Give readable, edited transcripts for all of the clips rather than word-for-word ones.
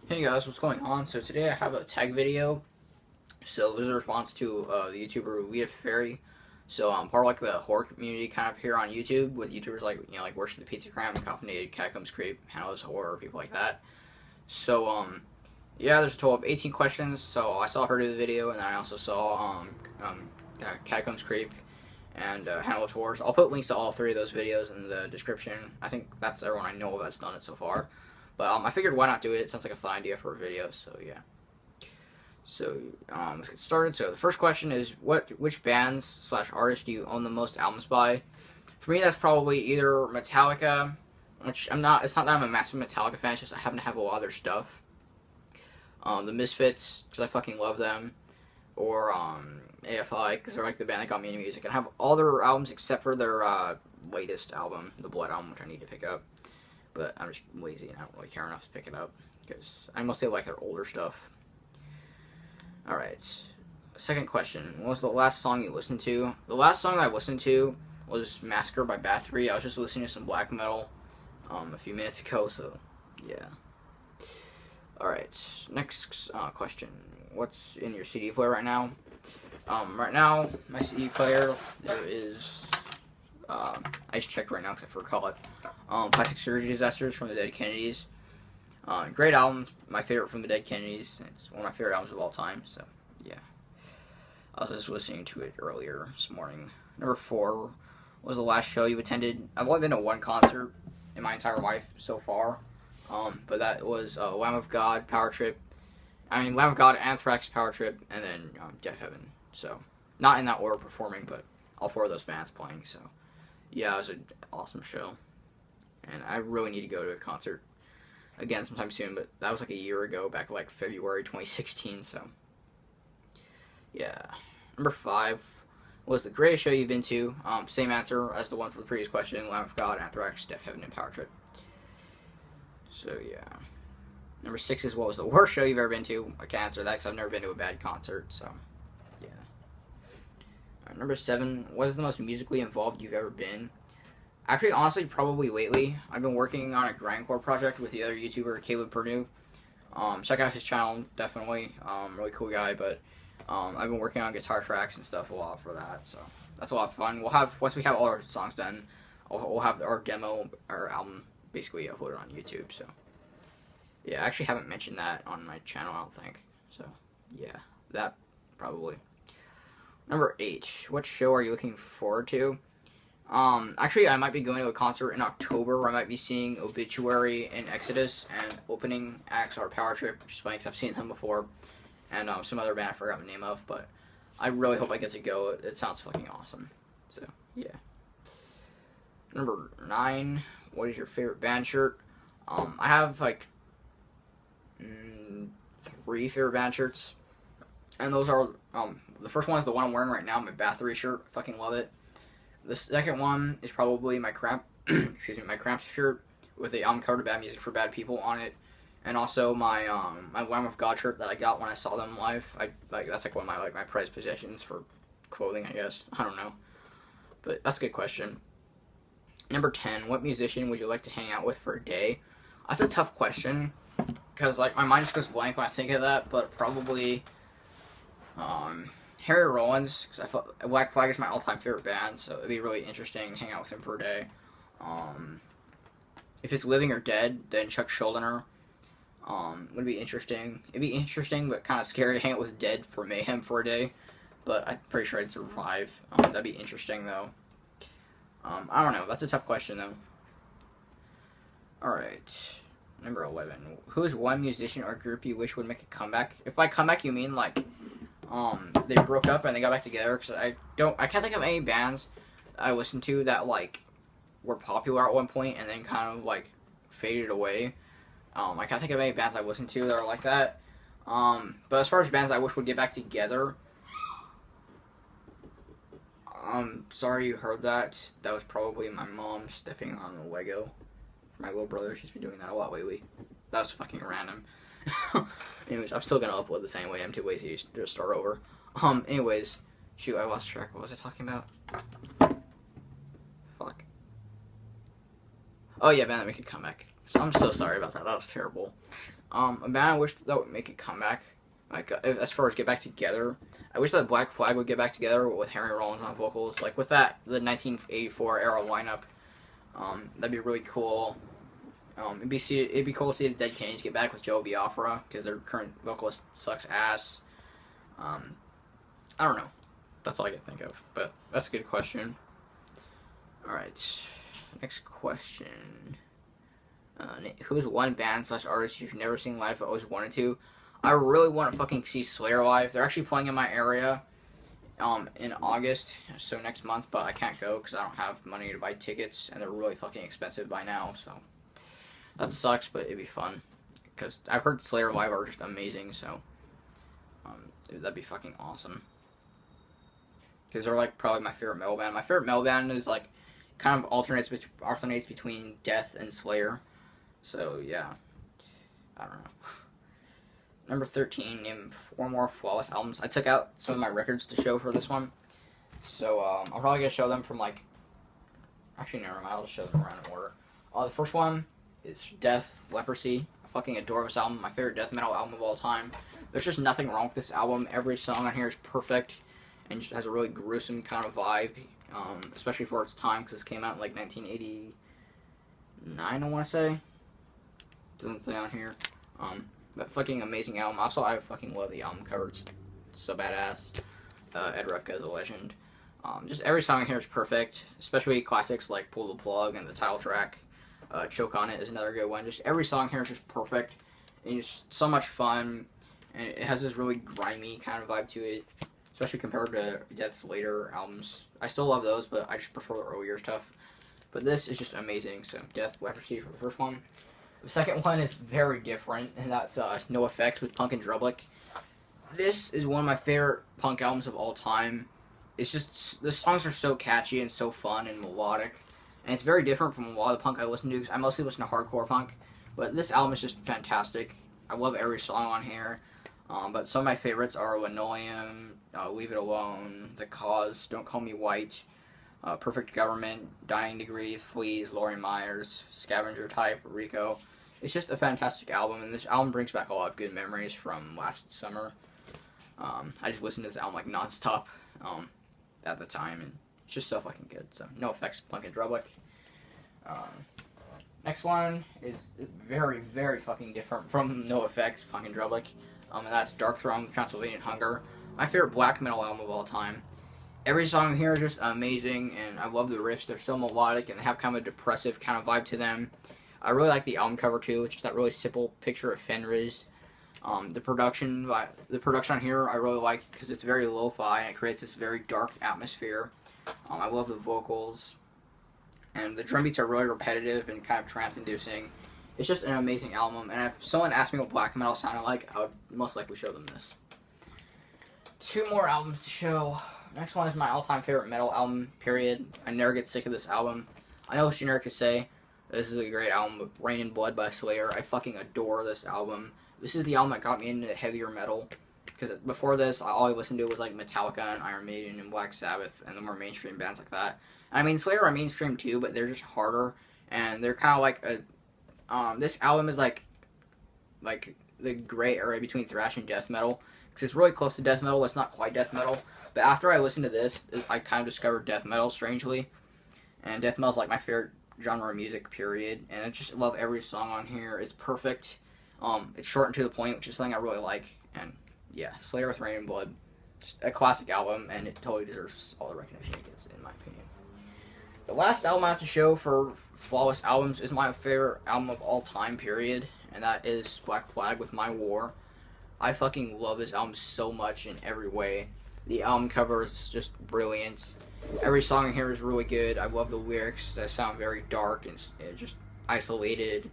Hey guys, what's going on? So today I have a tag video. So it was a response to the YouTuber We Have Fairy. So I'm part of like the horror community kind of here on YouTube with YouTubers like like Worship the Pizza Cram, Caffeinated, Catacombs Creep, Hannah's Horror, people like that. So yeah, there's a total of 18 questions. So I saw her do the video, and then I also saw Catacombs Creep and Hannah's Horrors. I'll put links to all three of those videos in the description. I think that's everyone I know of that's done it so far. But I figured why not do it? It sounds like a fun idea for a video, so yeah. So let's get started. So the first question is, which bands / artists do you own the most albums by? For me, that's probably either Metallica, which I'm not. It's not that I'm a massive Metallica fan. It's just I happen to have a lot of their stuff. The Misfits, because I fucking love them, or AFI, because they're like the band that got me into music. And I have all their albums except for their latest album, the Blood album, which I need to pick up. But I'm just lazy and I don't really care enough to pick it up because I mostly like their older stuff. Alright, second question. What was the last song you listened to? The last song I listened to was Massacre by Bathory. I was just listening to some black metal a few minutes ago, so yeah. Alright, next question. What's in your CD player right now? Right now, my CD player, there is... I just checked right now because I forgot it. Plastic Surgery Disasters from the Dead Kennedys. Great album, my favorite from the Dead Kennedys. It's one of my favorite albums of all time, so yeah. I was just listening to it earlier this morning. Number 4 was the last show you attended. I've only been to one concert in my entire life so far, but that was Lamb of God, Power Trip. Lamb of God, Anthrax, Power Trip, and then Death Heaven. So, not in that order performing, but all 4 of those bands playing, so yeah, it was an awesome show. And I really need to go to a concert again sometime soon, but that was like a year ago, back like February 2016, so yeah. Number 5 was the greatest show you've been to. Same answer as the one for the previous question: Lamb of God, Anthrax, Death Heaven, and Power Trip. So yeah. Number 6 is what was the worst show you've ever been to? I can't answer that because I've never been to a bad concert, so yeah. Number 7, what is the most musically involved you've ever been? Actually, honestly, probably lately. I've been working on a grindcore project with the other YouTuber, Caleb Purdue. Check out his channel, definitely. Really cool guy, but I've been working on guitar tracks and stuff a lot for that, so that's a lot of fun. Once we have all our songs done, we'll have our demo, our album, basically uploaded on YouTube, so yeah, I actually haven't mentioned that on my channel, I don't think, so yeah, that probably. Number 8, what show are you looking forward to? Actually, I might be going to a concert in October where I might be seeing Obituary and Exodus, and opening acts are Power Trip, which is funny because I've seen them before, and some other band I forgot the name of, but I really hope I get to go. It sounds fucking awesome. So, yeah. Number 9, what is your favorite band shirt? I have, like, 3 favorite band shirts, and those are, the first one is the one I'm wearing right now, my Bathory shirt. I fucking love it. The second one is probably my my Cramps shirt with the album cover to Bad Music for Bad People on it, and also my my Lamb of God shirt that I got when I saw them live. That's like one of my prized possessions for clothing, I guess. I don't know, but that's a good question. Number 10, what musician would you like to hang out with for a day? That's a tough question because like my mind just goes blank when I think of that, but probably Harry Rollins, because I thought Black Flag is my all-time favorite band, so it'd be really interesting to hang out with him for a day. If it's living or dead, then Chuck Schuldiner would be interesting. It'd be interesting, but kind of scary to hang out with Dead for Mayhem for a day, but I'm pretty sure I'd survive. That'd be interesting, though. I don't know. That's a tough question, though. Alright. Number 11. Who is one musician or group you wish would make a comeback? If by comeback you mean, like, they broke up and they got back together, because I can't think of any bands I listened to that, like, were popular at one point and then kind of, like, faded away. I can't think of any bands I listened to that are like that. But as far as bands I wish would get back together, sorry you heard that. That was probably my mom stepping on a Lego. My little brother, she's been doing that a lot lately. That was fucking random. Anyways, I'm still gonna upload the same way. I'm too lazy to just start over. Anyways, shoot, I lost track. What was I talking about? Fuck. Oh yeah, man, that make a comeback. So I'm so sorry about that. That was terrible. A band I wish that would make a comeback, like as far as get back together. I wish that Black Flag would get back together with Henry Rollins on vocals, like with the 1984 era lineup. That'd be really cool. It'd be cool to see the Dead Kennedys get back with Joe Biafra because their current vocalist sucks ass. I don't know. That's all I can think of, but that's a good question. All right, next question. Who's one band / artist you've never seen live but always wanted to? I really want to fucking see Slayer live. They're actually playing in my area in August, so next month, but I can't go because I don't have money to buy tickets, and they're really fucking expensive by now, so that sucks, but it'd be fun because I've heard Slayer live are just amazing, so that'd be fucking awesome because they're like probably my favorite metal band. My favorite metal band is like kind of alternates between Death and Slayer. So, yeah. I don't know. Number 13, name 4 more Flawless albums. I took out some of my records to show for this one. So, I'm probably going to show them from, like... Actually, never mind. I'll just show them around in order. The first one is Death, Leprosy. I fucking adore this album. My favorite death metal album of all time. There's just nothing wrong with this album. Every song on here is perfect. And just has a really gruesome kind of vibe. Especially for its time, because this came out in, like, 1989, I want to say. Doesn't say on here. But fucking amazing album. Also, I fucking love the album cover. It's so badass. Ed Repka is a legend. Just every song in here is perfect. Especially classics like Pull the Plug and the title track. Choke on It is another good one. Just every song here is just perfect. And it's so much fun. And it has this really grimy kind of vibe to it. Especially compared to Death's later albums. I still love those, but I just prefer the earlier stuff. But this is just amazing. So, Death, Leprosy for the first one. The second one is very different, and that's No Effects with Punk and Drublic. This is one of my favorite punk albums of all time. It's just, the songs are so catchy and so fun and melodic. And it's very different from a lot of the punk I listen to, because I mostly listen to hardcore punk. But this album is just fantastic. I love every song on here. But some of my favorites are Linoleum, Leave It Alone, The Cause, Don't Call Me White, Perfect Government, Dying Degree, Fleas, Laurie Myers, Scavenger Type, Rico. It's just a fantastic album, and this album brings back a lot of good memories from last summer. I just listened to this album like nonstop at the time, and it's just so fucking good. So, No Effects, Punk and Drublic. Next one is very, very fucking different from No Effects, Punk and Drublic, and that's Dark Throne, Transylvanian Hunger. My favorite black metal album of all time. Every song here is just amazing, and I love the riffs. They're so melodic, and they have kind of a depressive kind of vibe to them. I really like the album cover, too. It's just that really simple picture of Fenris. The production on here I really like because it's very lo-fi, and it creates this very dark atmosphere. I love the vocals. And the drum beats are really repetitive and kind of trance-inducing. It's just an amazing album, and if someone asked me what black metal sounded like, I would most likely show them this. 2 more albums to show. Next one is my all-time favorite metal album, period. I never get sick of this album. I know it's generic to say. This is a great album, but Rain and Blood by Slayer. I fucking adore this album. This is the album that got me into heavier metal. Because before this, all I listened to was like Metallica and Iron Maiden and Black Sabbath and the more mainstream bands like that. I mean, Slayer are mainstream too, but they're just harder. And they're kind of like a... this album is like the gray area between thrash and death metal. Because it's really close to death metal, it's not quite death metal. But after I listened to this, I kind of discovered death metal, strangely. And death metal is like my favorite genre of music, period. And I just love every song on here. It's perfect. It's short and to the point, which is something I really like. And yeah, Slayer with Rain and Blood. Just a classic album, and it totally deserves all the recognition it gets, in my opinion. The last album I have to show for flawless albums is my favorite album of all time, period. And that is Black Flag with My War. I fucking love this album so much in every way. The album cover is just brilliant. Every song in here is really good. I love the lyrics that sound very dark and just isolated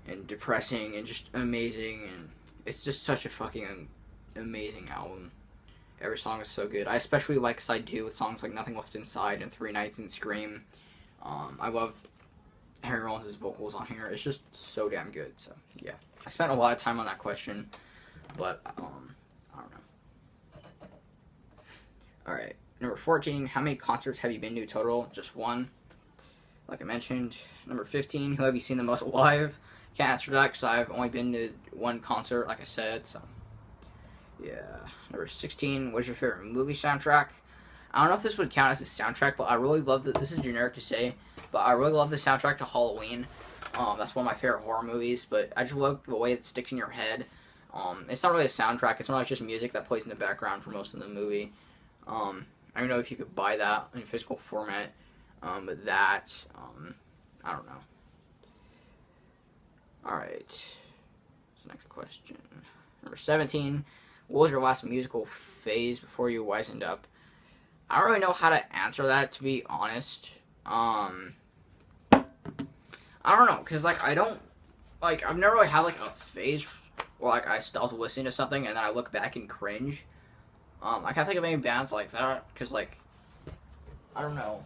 and depressing and just amazing. And it's just such a fucking amazing album. Every song is so good. I especially like side 2 with songs like Nothing Left Inside and 3 Nights and Scream. I love Henry Rollins' vocals on here. It's just so damn good. So yeah, I spent a lot of time on that question, but I don't know. Alright, number 14, how many concerts have you been to total? Just one, like I mentioned. Number 15, who have you seen the most live? can't answer that because I've only been to one concert, like I said. So yeah. Number 16. What's your favorite movie soundtrack? I don't know if this would count as a soundtrack, but I really love that. This is generic to say, but I really love the soundtrack to Halloween. That's one of my favorite horror movies, but I just love the way it sticks in your head. It's not really a soundtrack, it's more like just music that plays in the background for most of the movie. I don't know if you could buy that in physical format, but that, I don't know. Alright, so next question. Number 17, what was your last musical phase before you wisened up? I don't really know how to answer that, to be honest. I don't know, because, like, I've never really had, like, a phase where, like, I stopped listening to something and then I look back and cringe. I can't think of any bands like that, because, like, I don't know.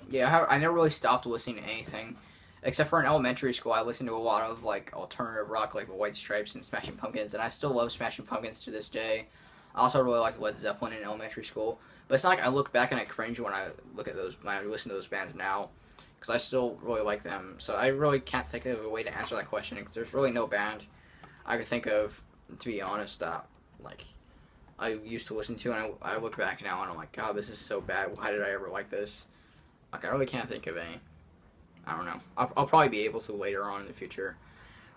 Yeah, I never really stopped listening to anything. Except for in elementary school, I listened to a lot of, like, alternative rock, like the White Stripes and Smashing Pumpkins, and I still love Smashing Pumpkins to this day. I also really liked Led Zeppelin in elementary school. But it's not like I look back and I cringe when I listen to those bands now, because I still really like them. So I really can't think of a way to answer that question, because there's really no band I could think of, to be honest, that, like, I used to listen to, and I look back now and I'm like, God, this is so bad. Why did I ever like this? Like, I really can't think of any. I don't know. I'll probably be able to later on in the future.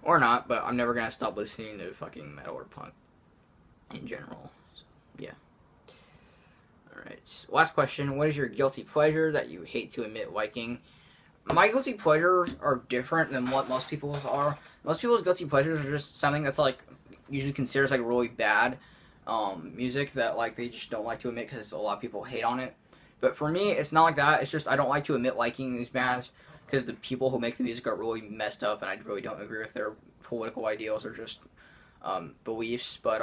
Or not, but I'm never going to stop listening to fucking metal or punk in general. So, yeah. Alright. Last question. What is your guilty pleasure that you hate to admit liking? My guilty pleasures are different than what most people's are. Most people's guilty pleasures are just something that's, like, usually considered, like, really bad music that, like, they just don't like to admit because a lot of people hate on it. But for me, it's not like that. It's just I don't like to admit liking these bands because the people who make the music are really messed up, and I really don't agree with their political ideals or just beliefs. But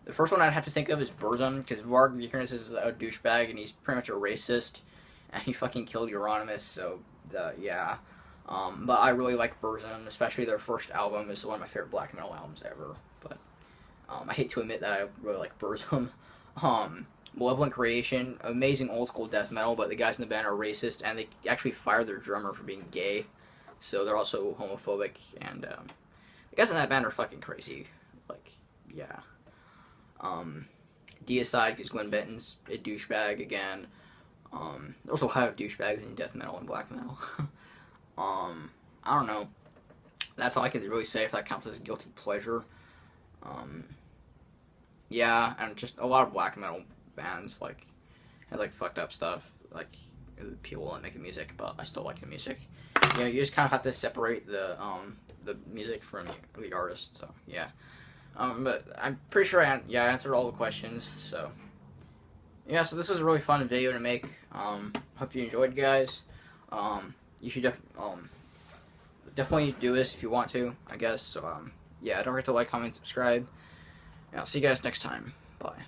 the first one I'd have to think of is Burzum, because Varg Vikernes is a douchebag, and he's pretty much a racist, and he fucking killed Euronymous, so, yeah. But I really like Burzum, especially their first album is one of my favorite black metal albums ever. But I hate to admit that I really like Burzum. Malevolent Creation, amazing old school death metal, but the guys in the band are racist, and they actually fired their drummer for being gay, so they're also homophobic, and the guys in that band are fucking crazy. Like, yeah. Deicide, because Glenn Benton's a douchebag again. There's a lot of douchebags in death metal and black metal. I don't know. That's all I can really say if that counts as a guilty pleasure. Yeah, and just a lot of black metal bands, like, had, like, fucked up stuff, like, people that make the music, but I still like the music. You know, you just kind of have to separate the music from the artist, so, yeah. But I'm pretty sure I answered all the questions, so, yeah, so this was a really fun video to make. Hope you enjoyed, guys. You should definitely do this if you want to, I guess, so, yeah, don't forget to like, comment, subscribe, and I'll see you guys next time. Bye.